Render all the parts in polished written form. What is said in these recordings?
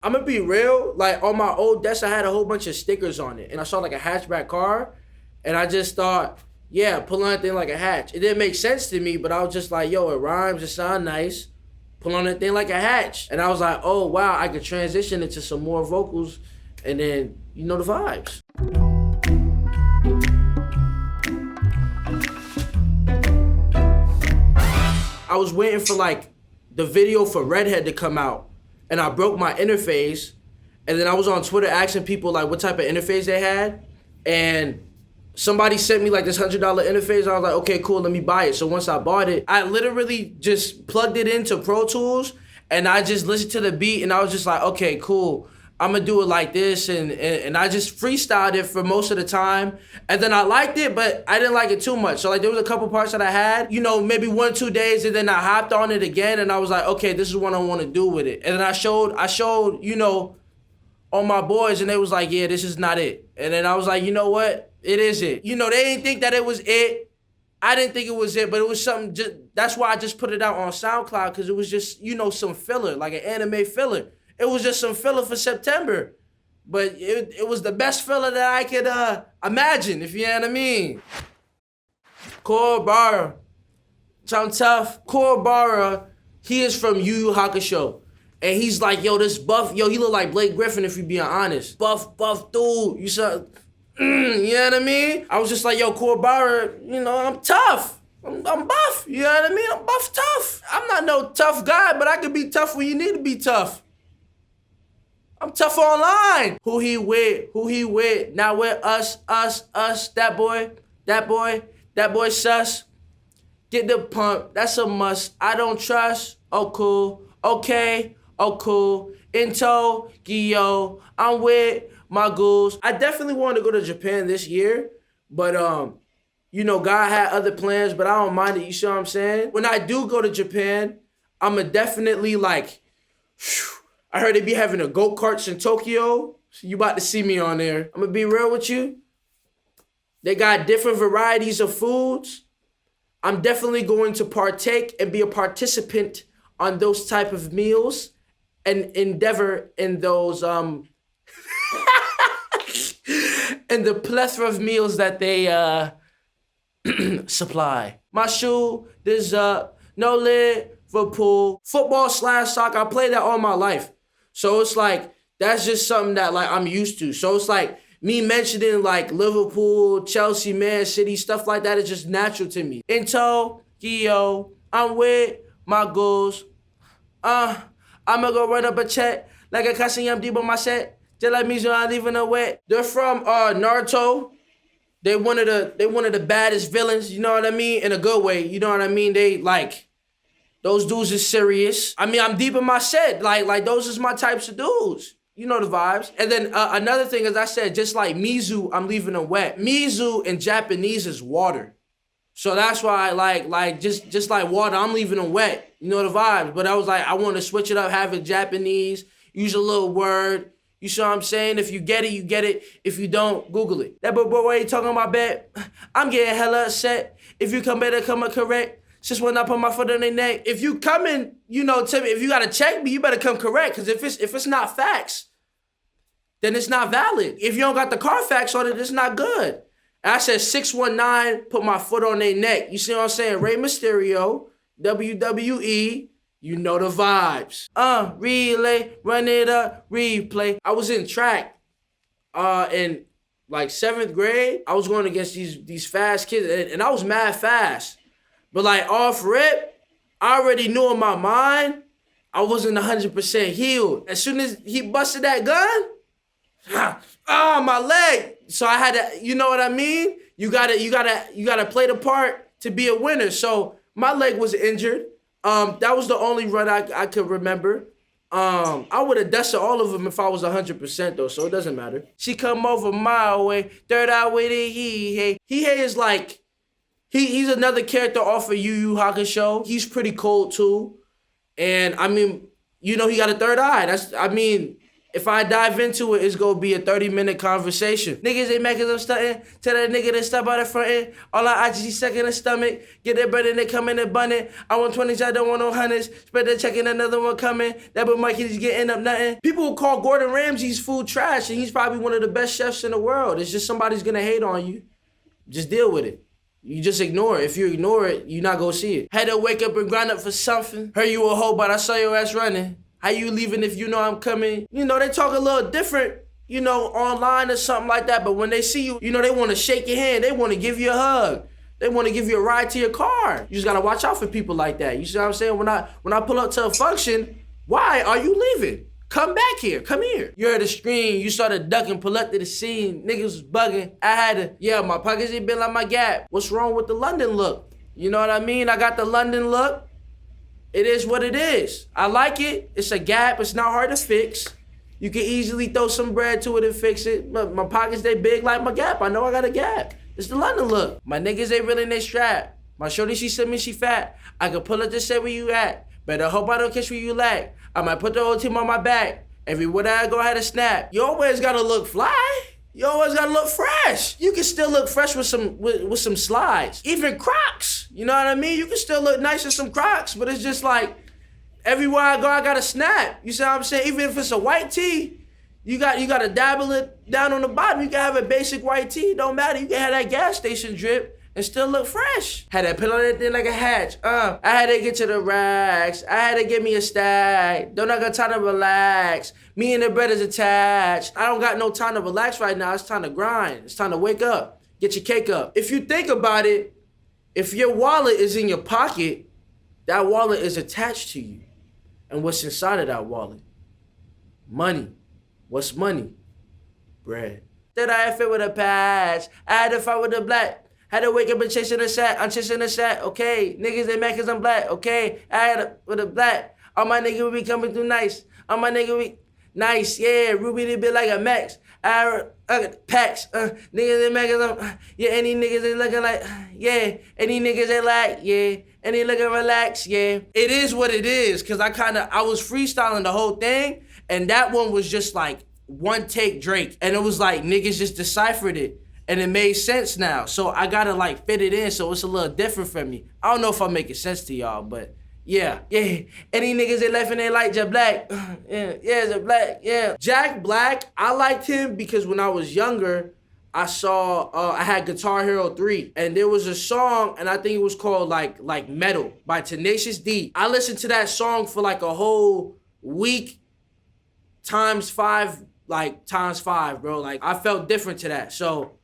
I'm gonna be real. Like on my old desk, I had a whole bunch of stickers on it, and I saw like a hatchback car, and I just thought, yeah, pull on that thing like a hatch. It didn't make sense to me, but I was just like, yo, it rhymes, it sounds nice. Pull on that thing like a hatch, and I was like, oh wow, I could transition into some more vocals, and then you know the vibes. I was waiting for like the video for Redhead to come out, and I broke my interface, and then I was on Twitter asking people like what type of interface they had, and somebody sent me like this $100 interface. I was like, okay, cool, let me buy it. So once I bought it, I literally just plugged it into Pro Tools, and I just listened to the beat, and I was just like, okay, cool. I'm gonna do it like this, and I just freestyled it for most of the time, and then I liked it, but I didn't like it too much. So like there was a couple parts that I had, you know, maybe 1 or 2 days, and then I hopped on it again, and I was like, okay, this is what I want to do with it. And then I showed, you know, on my boys, and they was like, yeah, this is not it. And then I was like, you know what, it is it. You know, they didn't think that it was it. I didn't think it was it, but it was something. That's why I just put it out on SoundCloud, because it was just, you know, some filler, like an anime filler. It was just some filler for September. But it was the best filler that I could imagine, if you know what I mean. Core Barra. Sound tough. Core Barra, he is from Yu Yu Hakusho. And he's like, yo, this buff, yo, he look like Blake Griffin if you being honest. Buff dude. You saw, you know what I mean? I was just like, yo, Core Barra, you know, I'm tough. I'm buff, you know what I mean? I'm buff tough. I'm not no tough guy, but I can be tough when you need to be tough. I'm tough online. Who he with, not with us, that boy sus. Get the pump, that's a must. I don't trust, oh cool, okay, oh cool. In Tokyo, I'm with my ghouls. I definitely want to go to Japan this year, but you know, God had other plans, but I don't mind it, you see what I'm saying? When I do go to Japan, I'ma definitely like, whew, I heard they be having a go-karts in Tokyo. So you about to see me on there. I'm gonna be real with you. They got different varieties of foods. I'm definitely going to partake and be a participant on those type of meals and endeavor in those in the plethora of meals that they supply. My shoe, this no Liverpool. Football / soccer, I played that all my life. So it's like, that's just something that like I'm used to. So it's like me mentioning like Liverpool, Chelsea, Man City, stuff like that is just natural to me. In Tokyo, I'm with my goals. I'ma go run up a check like a Kaseyam Debo my set. Just like me, so I'm leaving it wet. They're from Naruto. They one of the baddest villains, you know what I mean? In a good way, you know what I mean? They like, those dudes is serious. I mean, I'm deep in my set. Like those is my types of dudes. You know the vibes. And then another thing, as I said, just like Mizu, I'm leaving them wet. Mizu in Japanese is water. So that's why I like just like water, I'm leaving them wet. You know the vibes. But I was like, I want to switch it up, have it Japanese, use a little word. You see what I'm saying? If you get it, you get it. If you don't, Google it. That boy, why you talking about bet? I'm getting hella upset. If you come better, come correct. Just when I put my foot on their neck. If you coming, you know, tell me, if you gotta check me, you better come correct. Cause if it's not facts, then it's not valid. If you don't got the Carfax on it, it's not good. And I said 619, put my foot on their neck. You see what I'm saying? Rey Mysterio, WWE, you know the vibes. Relay, run it up, replay. I was in track in like 7th grade. I was going against these fast kids, and I was mad fast. But like off rip, I already knew in my mind, I wasn't 100% healed. As soon as he busted that gun, my leg. So I had to, you know what I mean? You gotta play the part to be a winner. So my leg was injured. That was the only run I could remember. I would have dusted all of them if I was 100% though, so it doesn't matter. She come over my way, third eye with it, he is like, He's another character off of Yu Yu Hakusho. He's pretty cold too. And I mean, you know, he got a third eye. If I dive into it, it's gonna be a 30-minute conversation. Niggas ain't making them stunting. Tell that nigga to stop out in front. All I IGC stuck in the stomach. Get that bread and they come in abundant. I want 20s, I don't want no hundreds. Spread the check and another one coming. That boy Mikey's getting up nothing. People will call Gordon Ramsay's food trash, and he's probably one of the best chefs in the world. It's just somebody's gonna hate on you. Just deal with it. You just ignore it. If you ignore it, you're not gonna see it. Had to wake up and grind up for something. Heard you a hoe, but I saw your ass running. How you leaving if you know I'm coming? You know, they talk a little different, you know, online or something like that. But when they see you, you know, they want to shake your hand. They want to give you a hug. They want to give you a ride to your car. You just got to watch out for people like that. You see what I'm saying? When I pull up to a function, why are you leaving? Come back here. Come here. You heard a scream. You started ducking, pull up to the scene. Niggas was bugging. I had to, yeah, my pockets ain't been like my Gap. What's wrong with the London look? You know what I mean? I got the London look. It is what it is. I like it. It's a Gap. It's not hard to fix. You can easily throw some bread to it and fix it. My pockets, they big like my Gap. I know I got a Gap. It's the London look. My niggas, they really in their strap. My shorty, she said me she fat. I could pull up to say where you at. Better hope I don't catch where you lack. I might put the whole team on my back. Everywhere I go, I had a snap. You always gotta look fly. You always gotta look fresh. You can still look fresh with some slides. Even Crocs. You know what I mean? You can still look nice in some Crocs, but it's just like, everywhere I go, I gotta snap. You see what I'm saying? Even if it's a white tee, you gotta dabble it down on the bottom. You can have a basic white tee, don't matter. You can have that gas station drip and still look fresh. Had that pin on that thing like a hatch. I had to get to the racks. I had to get me a stack. Don't I got time to relax. Me and the bread is attached. I don't got no time to relax right now. It's time to grind. It's time to wake up. Get your cake up. If you think about it, if your wallet is in your pocket, that wallet is attached to you. And what's inside of that wallet? Money. What's money? Bread. Did I fit with a patch? I had to fight with the black. Had to wake up and chasing the sack. I'm chasing the sack. Okay. Niggas, they mad cause I'm black. Okay. I had to with a black. All my niggas will be coming through nice. All my niggas will be nice. Yeah. Ruby, they be like a max. I packs. Niggas, they mad cause I'm, yeah. Any niggas, they looking like, yeah. Any niggas, they like, yeah. And they looking relaxed, yeah. It is what it is. Cause I was freestyling the whole thing. And that one was just like one take Drake. And it was like niggas just deciphered it. And it made sense now. So I gotta like fit it in so it's a little different for me. I don't know if I'm making sense to y'all, but yeah. Any niggas that left and they like Jack Black. Jack Black, yeah. Jack Black, I liked him because when I was younger, I saw, I had Guitar Hero 3. And there was a song, and I think it was called like Metal by Tenacious D. I listened to that song for like a whole week times five, bro. Like I felt different to that. So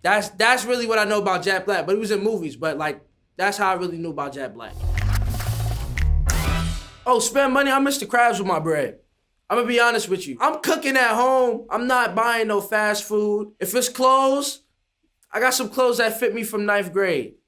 that's really what I know about Jack Black. But he was in movies, but like that's how I really knew about Jack Black. Oh, spend money. I miss the crabs with my bread. I'm gonna be honest with you. I'm cooking at home. I'm not buying no fast food. If it's clothes, I got some clothes that fit me from 9th grade.